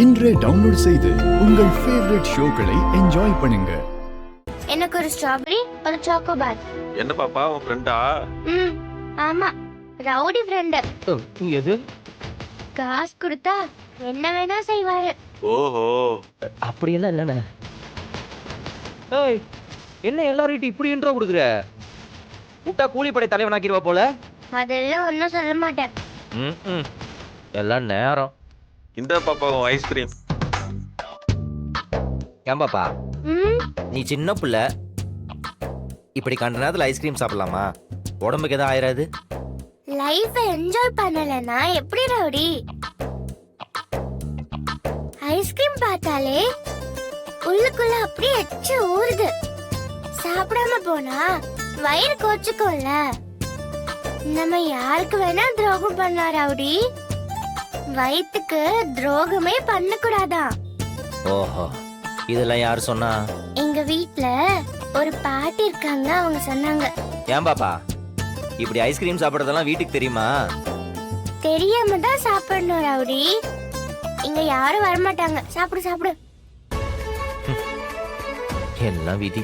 இன்றே டவுன்லோட் செய்து உங்கள் ஃபேவரட் ஷோக்களை என்ஜாய் பண்ணுங்க. எனக்கு ஒரு ஸ்ட்ராபெரி, ஒரு சாக்கோபார். என்ன பாப்பா உன் ஃப்ரெண்டா? ஆமா, ரவுடி ஃப்ரெண்ட். எது? காசு கொடுத்தா என்ன வேணா செய்வாரு. ஓஹோ, அப்படியெல்லாம் இல்லைண்ணே. ஏய், என்ன எல்லாரும் இப்படி இன்ட்ரோ கொடுக்குற? கூட்டா கூலிப்படை தலைவனாக்கிடுவா போல. அதெல்லாம் ஒன்றும் சொல்ல மாட்டேன். ம் எல்லாம் நேரம். இந்த பாப்பா உன் ஐஸ்கிரீம். ஏன் பாப்பா, ம் நீ சின்ன புள்ள, இப்படி கண்ட நேரத்தில் ஐஸ்கிரீம் சாப்பிடலாமா? உடம்புக்கு எதாவது ஆயிராது? லைஃபை என்ஜாய் பண்ணலன்னா எப்படி ரவுடி? ஐஸ்கிரீம் பார்த்தாலே உள்ளுக்குள்ள அப்படியே எச்சு ஊறுது. சாப்பிடாம போனா வயிறு கோச்சுக்கும்ல. நம்ம யாருக்கு வேணா துரோகம் பண்ணலாம் ரவுடி, வயிற்றுக்கு துரோகமே பண்ணக்கூடாதான். ஓஹோ, இதெல்லாம் யாரு சொன்னா? எங்க வீட்ல ஒரு பாட்டி இருக்காங்க, அவங்க சொன்னாங்க. ஏன் பாப்பா, இப்படி ஐஸ்கிரீம் சாப்பிட்றதெல்லாம் வீட்டுக்கு தெரியுமா? தெரியாம தான் சாப்பிடணும் ரவுடி. இங்க யாரும் வரமாட்டாங்க. சாப்பிடு சாப்பிடு. எல்லாம் விதி.